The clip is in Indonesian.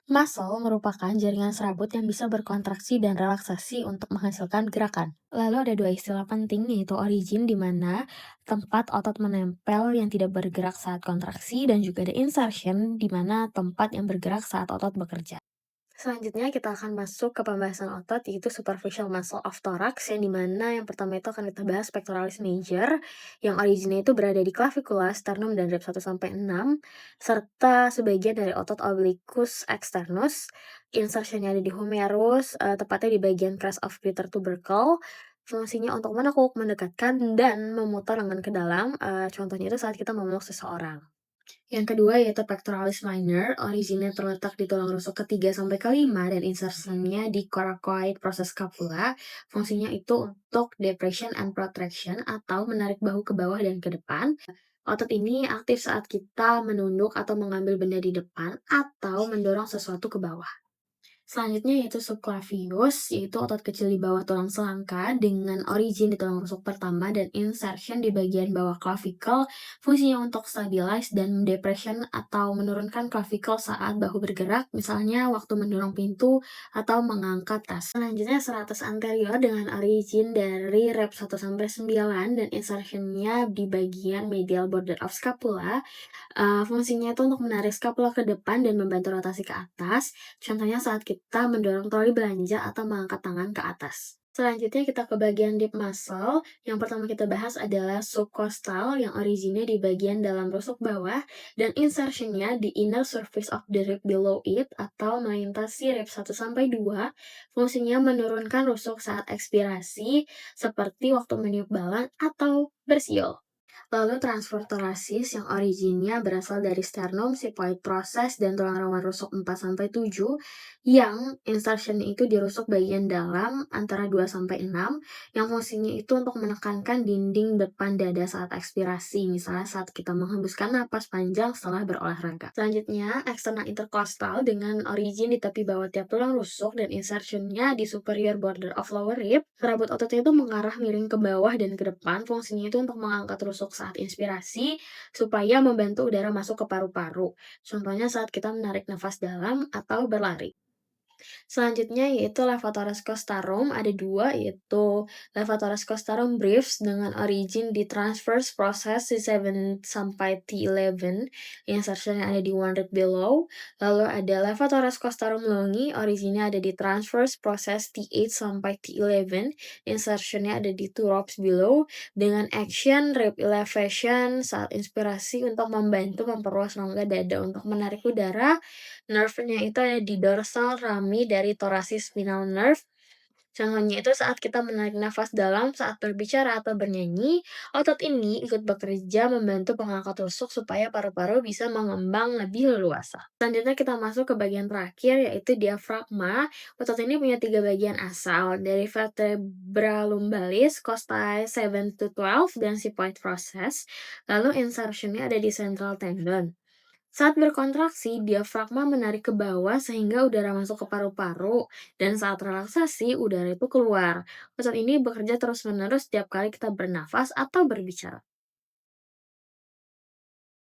Muscle merupakan jaringan serabut yang bisa berkontraksi dan relaksasi untuk menghasilkan gerakan. Lalu ada dua istilah penting yaitu origin di mana tempat otot menempel yang tidak bergerak saat kontraksi dan juga ada insertion di mana tempat yang bergerak saat otot bekerja. Selanjutnya kita akan masuk ke pembahasan otot yaitu superficial muscle of thorax yang dimana yang pertama itu akan kita bahas pectoralis major yang originnya itu berada di clavicula, sternum, dan rib 1 sampai 6 serta sebagian dari otot obliquus externus. Insertionnya ada di humerus, tepatnya di bagian crest of greater tubercle. Fungsinya untuk menekuk, mendekatkan, dan memutar lengan ke dalam. Contohnya itu saat kita memeluk seseorang. Yang kedua yaitu pectoralis minor, originnya terletak di tulang rusuk ketiga sampai kelima dan insertionnya di coracoid process scapula. Fungsinya itu untuk depression and protraction atau menarik bahu ke bawah dan ke depan. Otot ini aktif saat kita menunduk atau mengambil benda di depan atau mendorong sesuatu ke bawah. Selanjutnya yaitu subclavius, yaitu otot kecil di bawah tulang selangka dengan origin di tulang rusuk pertama dan insertion di bagian bawah clavicle. Fungsinya untuk stabilize dan depression atau menurunkan clavicle saat bahu bergerak, misalnya waktu mendorong pintu atau mengangkat tas. Selanjutnya serratus anterior dengan origin dari rep 1 sampai 9 dan insertionnya di bagian medial border of scapula. Fungsinya itu untuk menarik skapula ke depan dan membantu rotasi ke atas, contohnya saat kita mendorong troli belanja atau mengangkat tangan ke atas. Selanjutnya kita ke bagian deep muscle. Yang pertama kita bahas adalah subcostal yang originnya di bagian dalam rusuk bawah dan insertionnya di inner surface of the rib below it atau melintasi rib 1 sampai 2. Fungsinya menurunkan rusuk saat ekspirasi seperti waktu meniup bawang atau bersiul. Lalu transfer thoracis yang originnya berasal dari sternum, sigmoid process, dan tulang rawan rusuk 4 sampai 7 yang insertion itu dirusuk bagian dalam antara 2 sampai 6 yang fungsinya itu untuk menekankan dinding depan dada saat ekspirasi, misalnya saat kita menghembuskan napas panjang setelah berolahraga. Selanjutnya, external intercostal dengan origin di tepi bawah tiap tulang rusuk dan insertionnya di superior border of lower rib. Serabut ototnya itu mengarah miring ke bawah dan ke depan, fungsinya itu untuk mengangkat rusuk saat inspirasi, supaya membantu udara masuk ke paru-paru. Contohnya saat kita menarik nafas dalam atau berlari. Selanjutnya yaitu Levatores costarum, ada dua yaitu Levatores costarum brevis dengan origin di transverse process C7 sampai T11, insertionnya ada di one rib below. Lalu ada Levatores costarum longi, originnya ada di transverse process T8 sampai T11, insertionnya ada di two ribs below, dengan action rib elevation saat inspirasi untuk membantu memperluas rongga dada untuk menarik udara. Nerve-nya itu ada di dorsal rami dari thoracic spinal nerve. Contohnya itu saat kita menarik nafas dalam saat berbicara atau bernyanyi, otot ini ikut bekerja membantu pengangkat rusuk supaya paru-paru bisa mengembang lebih leluasa. Selanjutnya kita masuk ke bagian terakhir yaitu diafragma. Otot ini punya tiga bagian asal dari vertebra lumbalis, costae 7 to 12, dan sigmoid process. Lalu insertionnya ada di central tendon. Saat berkontraksi, diafragma menarik ke bawah sehingga udara masuk ke paru-paru, dan saat relaksasi, udara itu keluar. Otot ini bekerja terus-menerus setiap kali kita bernafas atau berbicara.